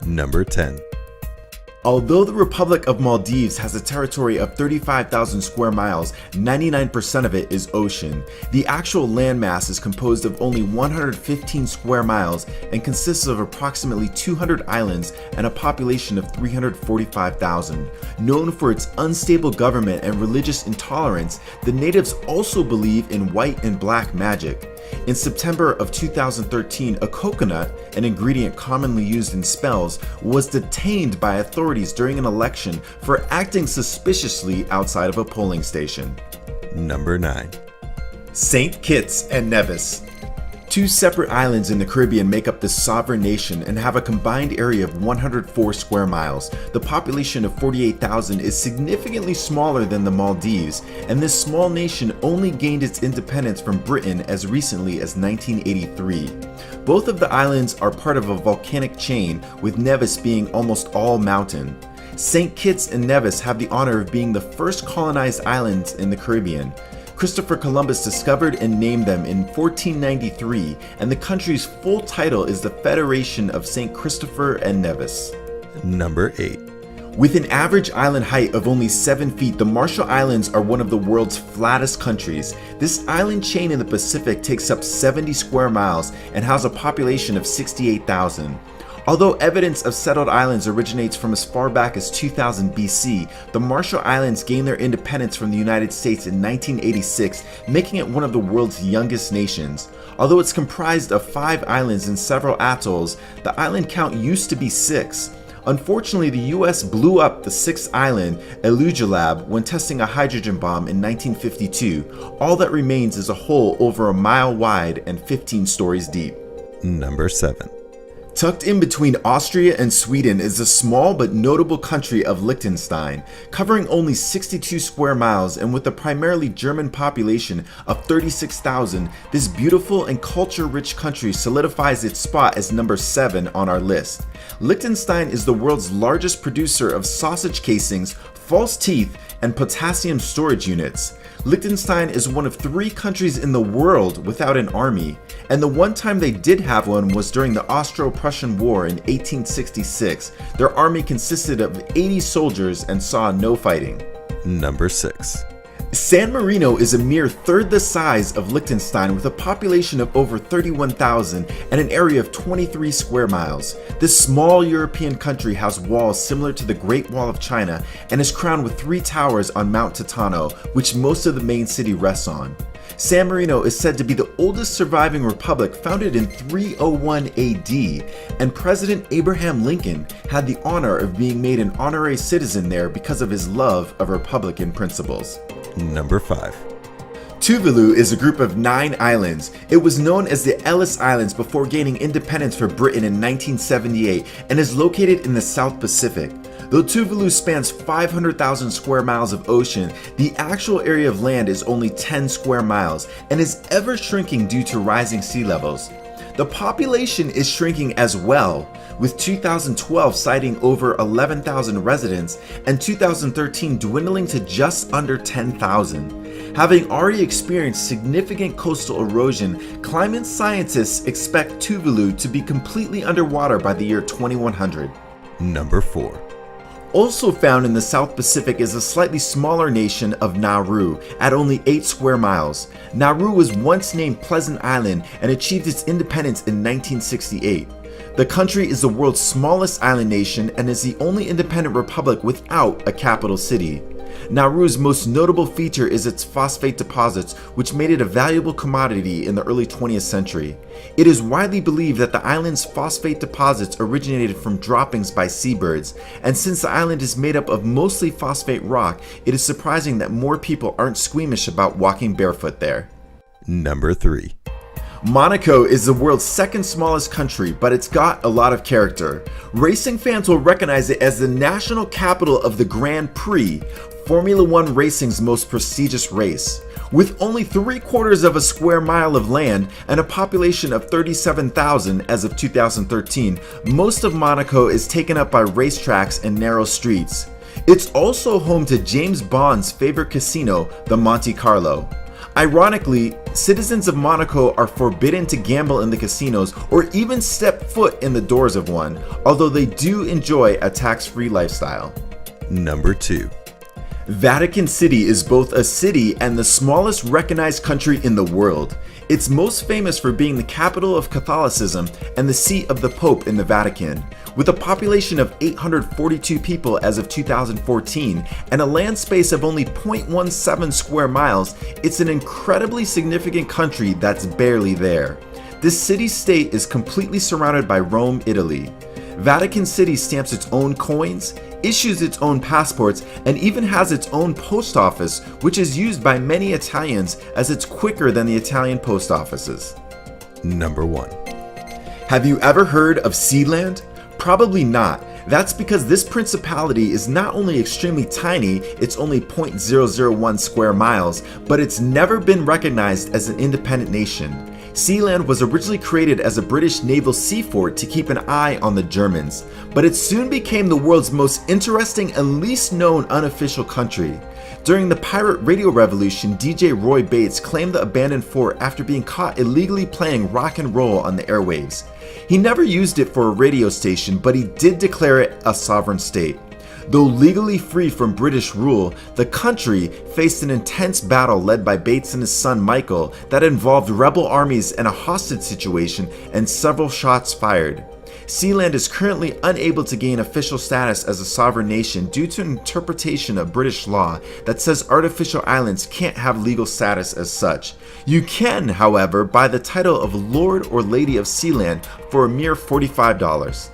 Number 10. Although the Republic of Maldives has a territory of 35,000 square miles, 99% of it is ocean. The actual landmass is composed of only 115 square miles and consists of approximately 200 islands and a population of 345,000. Known for its unstable government and religious intolerance, the natives also believe in white and black magic. In September of 2013, a coconut, an ingredient commonly used in spells, was detained by authorities during an election for acting suspiciously outside of a polling station. Number 9. St. Kitts and Nevis. Two separate islands in the Caribbean make up this sovereign nation and have a combined area of 104 square miles. The population of 48,000 is significantly smaller than the Maldives, and this small nation only gained its independence from Britain as recently as 1983. Both of the islands are part of a volcanic chain, with Nevis being almost all mountain. St. Kitts and Nevis have the honor of being the first colonized islands in the Caribbean. Christopher Columbus discovered and named them in 1493, and the country's full title is the Federation of St. Christopher and Nevis. Number 8. With an average island height of only 7 feet, the Marshall Islands are one of the world's flattest countries. This island chain in the Pacific takes up 70 square miles and has a population of 68,000. Although evidence of settled islands originates from as far back as 2000 BC, the Marshall Islands gained their independence from the United States in 1986, making it one of the world's youngest nations. Although it's comprised of 5 islands and several atolls, the island count used to be 6. Unfortunately, the US blew up the 6th island, Elugelab, when testing a hydrogen bomb in 1952. All that remains is a hole over a mile wide and 15 stories deep. Number 7. Tucked in between Austria and Sweden is the small but notable country of Liechtenstein. Covering only 62 square miles and with a primarily German population of 36,000, this beautiful and culture-rich country solidifies its spot as number 7 on our list. Liechtenstein is the world's largest producer of sausage casings, false teeth, and potassium storage units. Liechtenstein is one of 3 countries in the world without an army, and the one time they did have one was during the Austro-Prussian War in 1866. Their army consisted of 80 soldiers and saw no fighting. Number 6. San Marino is a mere third the size of Liechtenstein with a population of over 31,000 and an area of 23 square miles. This small European country has walls similar to the Great Wall of China and is crowned with 3 towers on Mount Titano, which most of the main city rests on. San Marino is said to be the oldest surviving republic, founded in 301 AD, and President Abraham Lincoln had the honor of being made an honorary citizen there because of his love of Republican principles. Number 5. Tuvalu is a group of 9 islands. It was known as the Ellis Islands before gaining independence for Britain in 1978 and is located in the South Pacific. Though Tuvalu spans 500,000 square miles of ocean, the actual area of land is only 10 square miles and is ever shrinking due to rising sea levels. The population is shrinking as well, with 2012 citing over 11,000 residents and 2013 dwindling to just under 10,000. Having already experienced significant coastal erosion, climate scientists expect Tuvalu to be completely underwater by the year 2100. Number 4. Also found in the South Pacific is a slightly smaller nation of Nauru at only 8 square miles. Nauru was once named Pleasant Island and achieved its independence in 1968. The country is the world's smallest island nation and is the only independent republic without a capital city. Nauru's most notable feature is its phosphate deposits, which made it a valuable commodity in the early 20th century. It is widely believed that the island's phosphate deposits originated from droppings by seabirds, and since the island is made up of mostly phosphate rock, it is surprising that more people aren't squeamish about walking barefoot there. Number 3. Monaco is the world's second smallest country, but it's got a lot of character. Racing fans will recognize it as the national capital of the Grand Prix, Formula One racing's most prestigious race. With only 3/4 of a square mile of land and a population of 37,000 as of 2013, most of Monaco is taken up by racetracks and narrow streets. It's also home to James Bond's favorite casino, the Monte Carlo. Ironically, citizens of Monaco are forbidden to gamble in the casinos or even step foot in the doors of one, although they do enjoy a tax-free lifestyle. Number 2. Vatican City is both a city and the smallest recognized country in the world. It's most famous for being the capital of Catholicism and the seat of the Pope in the Vatican. With a population of 842 people as of 2014 and a land space of only 0.17 square miles, it's an incredibly significant country that's barely there. This city-state is completely surrounded by Rome, Italy. Vatican City stamps its own coins, issues its own passports, and even has its own post office, which is used by many Italians as it's quicker than the Italian post offices. Number 1. Have you ever heard of Sealand? Probably not. That's because this principality is not only extremely tiny, it's only 0.001 square miles, but it's never been recognized as an independent nation. Sealand was originally created as a British naval sea fort to keep an eye on the Germans, but it soon became the world's most interesting and least known unofficial country. During the pirate radio revolution, DJ Roy Bates claimed the abandoned fort after being caught illegally playing rock and roll on the airwaves. He never used it for a radio station, but he did declare it a sovereign state. Though legally free from British rule, the country faced an intense battle led by Bates and his son Michael that involved rebel armies and a hostage situation and several shots fired. Sealand is currently unable to gain official status as a sovereign nation due to an interpretation of British law that says artificial islands can't have legal status as such. You can, however, buy the title of Lord or Lady of Sealand for a mere $45.